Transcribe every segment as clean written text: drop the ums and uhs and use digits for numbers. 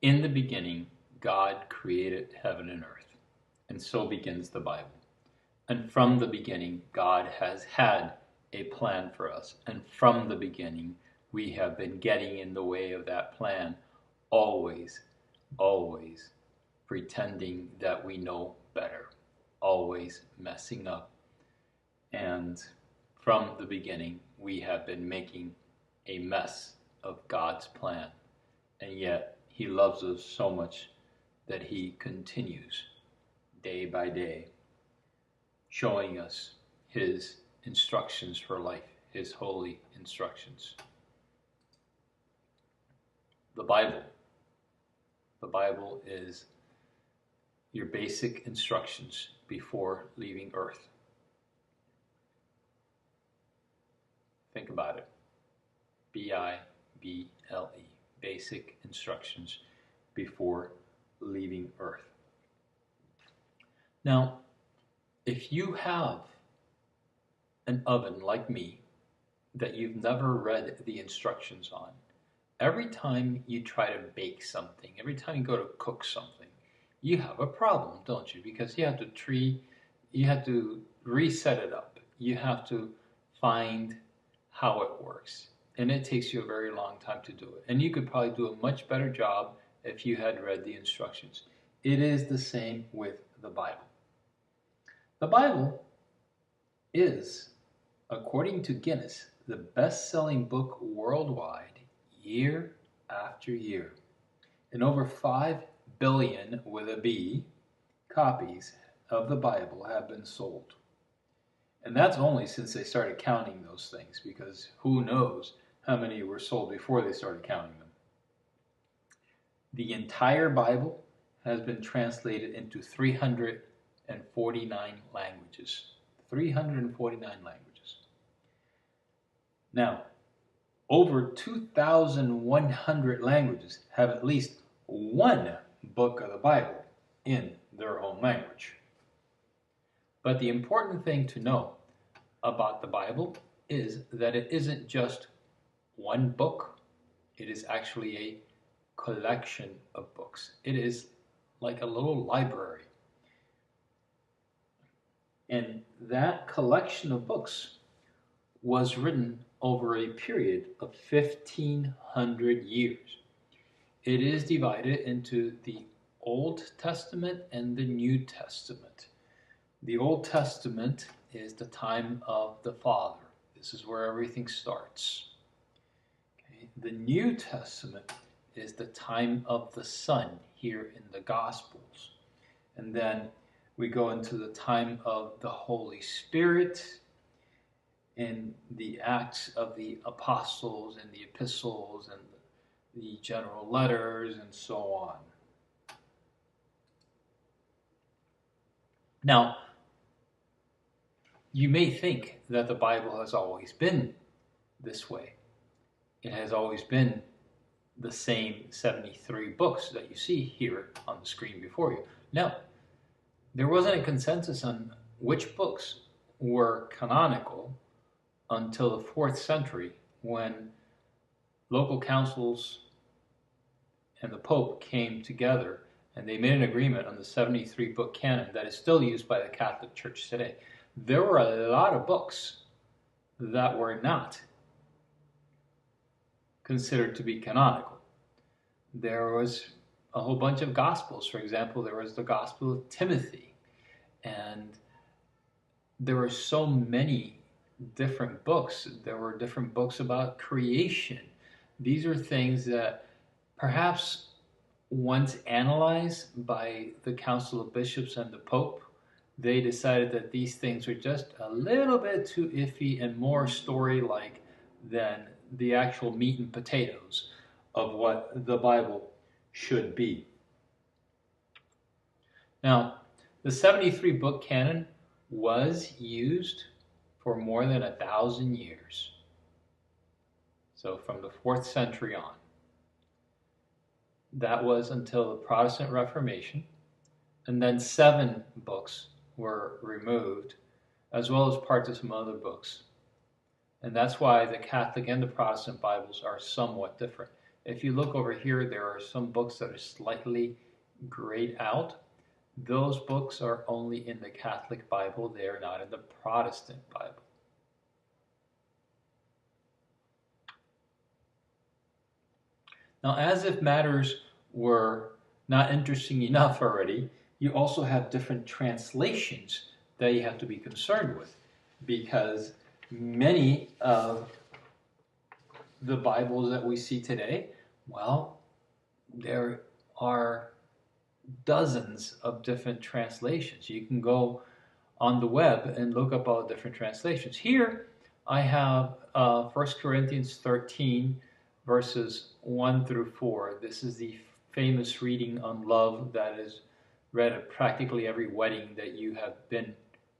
In the beginning, God created heaven and earth. And so begins the Bible. And from the beginning, God has had a plan for us. And from the beginning, we have been getting in the way of that plan, always, always pretending that we know better, always messing up. And from the beginning, we have been making a mess of God's plan. And yet, He loves us so much that He continues day by day showing us His instructions for life, His holy instructions. The Bible is your basic instructions before leaving earth. Think about it. B-I-B-L-E. Basic instructions before leaving earth. Now, if you have an oven like me that you've never read the instructions on, every time you try to bake something, every time you go to cook something, you have a problem, don't you? Because you have to reset it up. You have to find how it works. And it takes you a very long time to do it. And you could probably do a much better job if you had read the instructions. It is the same with the Bible. The Bible is, according to Guinness, the best-selling book worldwide year after year. And over 5 billion, with a B, copies of the Bible have been sold. And that's only since they started counting those things, because who knows how many were sold before they started counting them. The entire Bible has been translated into 349 languages. 349 languages. Now, over 2,100 languages have at least one book of the Bible in their own language. But the important thing to know about the Bible is that it isn't just one book. It is actually a collection of books. It is like a little library. And that collection of books was written over a period of 1,500 years. It is divided into the Old Testament and the New Testament. The Old Testament is the time of the Father. This is where everything starts. Okay. The New Testament is the time of the Son here in the Gospels. And then we go into the time of the Holy Spirit in the Acts of the Apostles and the Epistles and the general letters and so on. Now, you may think that the Bible has always been this way. It has always been the same 73 books that you see here on the screen before you. No, there wasn't a consensus on which books were canonical until the 4th century, when local councils and the Pope came together and they made an agreement on the 73-book canon that is still used by the Catholic Church today. There were a lot of books that were not considered to be canonical. There was a whole bunch of Gospels. For example, there was the Gospel of Timothy. And there were so many different books. There were different books about creation. These are things that perhaps once analyzed by the Council of Bishops and the Pope, they decided that these things were just a little bit too iffy and more story-like than the actual meat and potatoes of what the Bible should be. Now, the 73-book canon was used for more than 1,000 years. So from the 4th century on. That was until the Protestant Reformation. And then 7 books were removed, as well as parts of some other books. And that's why the Catholic and the Protestant Bibles are somewhat different. If you look over here, there are some books that are slightly grayed out. Those books are only in the Catholic Bible. They are not in the Protestant Bible. Now, as if matters were not interesting enough already, you also have different translations that you have to be concerned with, because many of the Bibles that we see today, well, there are dozens of different translations. You can go on the web and look up all the different translations. Here I have 1 Corinthians 13, verses 1 through 4. This is the famous reading on love that is read at practically every wedding that you have been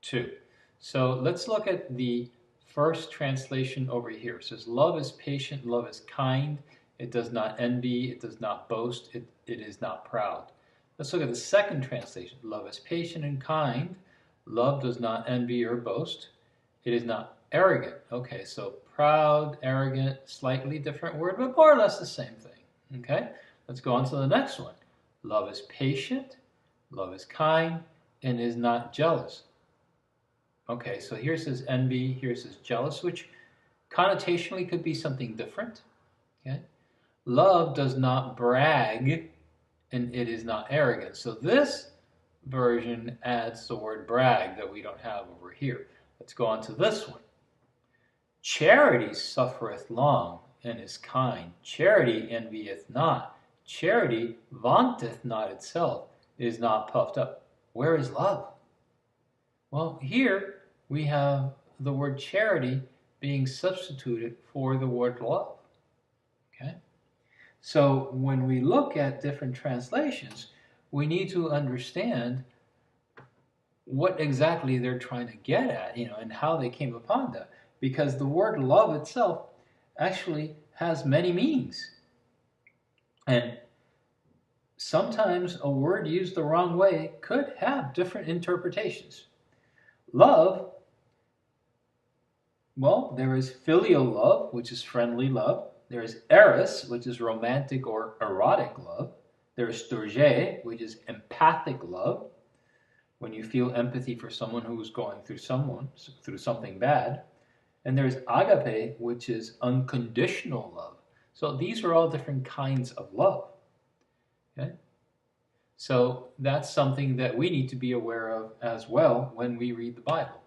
to. So let's look at the first translation over here. It says, love is patient, love is kind, it does not envy, it does not boast, it is not proud. Let's look at the second translation. Love is patient and kind, love does not envy or boast, it is not arrogant. Okay, so proud, arrogant, slightly different word, but more or less the same thing. Okay, let's go on to the next one. Love is patient, love is kind, and is not jealous. Okay, so here it says envy, here it says jealous, which connotationally could be something different. Okay, love does not brag, and it is not arrogant. So this version adds the word brag that we don't have over here. Let's go on to this one. Charity suffereth long and is kind. Charity envieth not. Charity vaunteth not itself, is not puffed up. Where is love? Well, here we have the word charity being substituted for the word love. Okay? So when we look at different translations, we need to understand what exactly they're trying to get at, and how they came upon that. Because the word love itself actually has many meanings. And sometimes a word used the wrong way could have different interpretations. Love, well, there is filial love, which is friendly love. There is eros, which is romantic or erotic love. There is storge, which is empathic love, when you feel empathy for someone who is going through something bad. And there's agape, which is unconditional love. So these are all different kinds of love. Okay? So that's something that we need to be aware of as well when we read the Bible.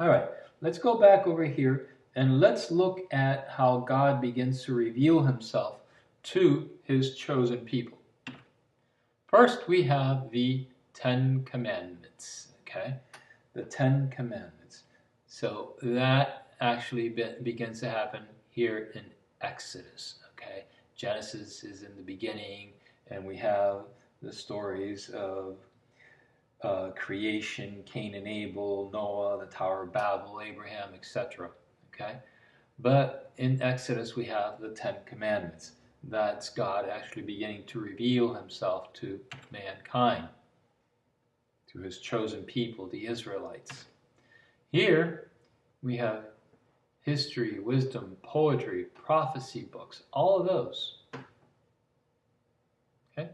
All right, let's go back over here and let's look at how God begins to reveal himself to his chosen people. First, we have the Ten Commandments, okay? The Ten Commandments. So that actually begins to happen here in Exodus, okay? Genesis is in the beginning, and we have the stories of creation, Cain and Abel, Noah, the Tower of Babel, Abraham, etc., okay? But in Exodus, we have the Ten Commandments. That's God actually beginning to reveal himself to mankind, to his chosen people, the Israelites. Here we have history, wisdom, poetry, prophecy books, all of those. Okay?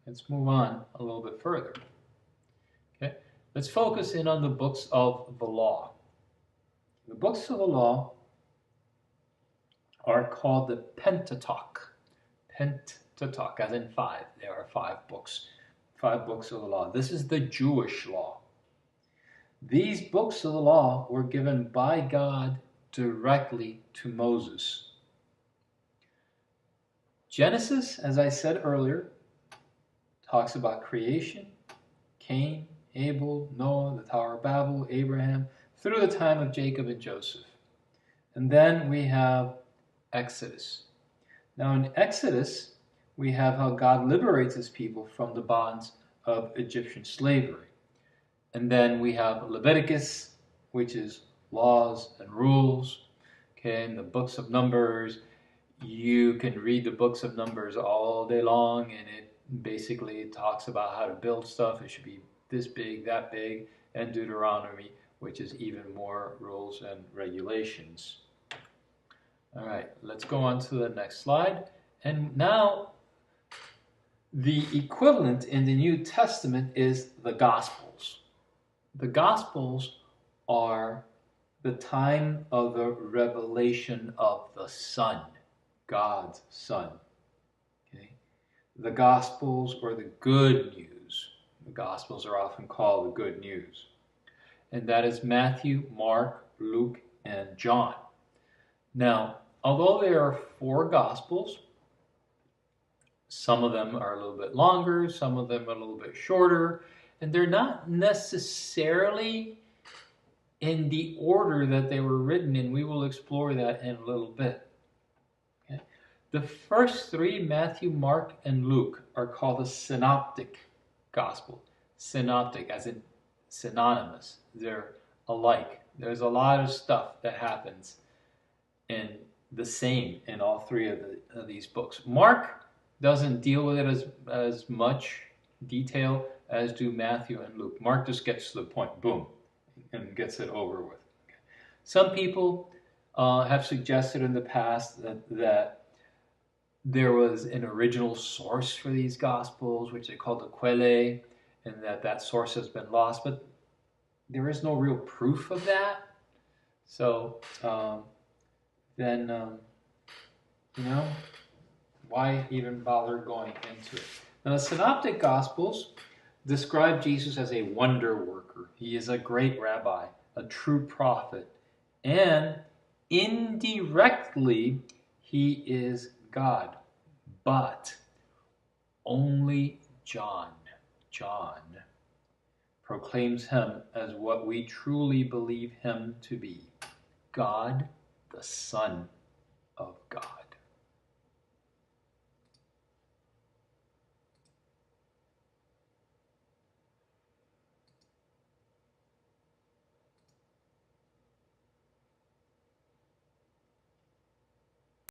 Let's move on a little bit further. Okay? Let's focus in on the books of the law. The books of the law are called the Pentateuch. Pentateuch, as in five. There are 5 books. 5 books of the law. This is the Jewish law. These books of the law were given by God directly to Moses. Genesis, as I said earlier, talks about creation, Cain, Abel, Noah, the Tower of Babel, Abraham, through the time of Jacob and Joseph. And then we have Exodus. Now in Exodus, we have how God liberates his people from the bonds of Egyptian slavery. And then we have Leviticus, which is laws and rules. Okay, in the books of Numbers, you can read the books of Numbers all day long, and it basically talks about how to build stuff. It should be this big, that big, and Deuteronomy, which is even more rules and regulations. All right, let's go on to the next slide. And now the equivalent in the New Testament is the Gospels. The Gospels are the time of the revelation of the Son, God's Son. Okay? The Gospels or the good news. The Gospels are often called the good news. And that is Matthew, Mark, Luke, and John. Now, although there are 4 Gospels, some of them are a little bit longer, some of them are a little bit shorter, and they're not necessarily in the order that they were written in. We will explore that in a little bit. Okay? The first 3, Matthew, Mark, and Luke, are called the synoptic gospel. Synoptic, as in synonymous. They're alike. There's a lot of stuff that happens in the same in all 3 of these books. Mark doesn't deal with it as much detail as do Matthew and Luke. Mark just gets to the point, boom, and gets it over with. Some people have suggested in the past that there was an original source for these Gospels, which they called the Quelle, and that source has been lost, but there is no real proof of that. So why even bother going into it? Now, the Synoptic Gospels describe Jesus as a wonder worker. He is a great rabbi, a true prophet, and indirectly, he is God. But only John proclaims him as what we truly believe him to be, God, the Son of God.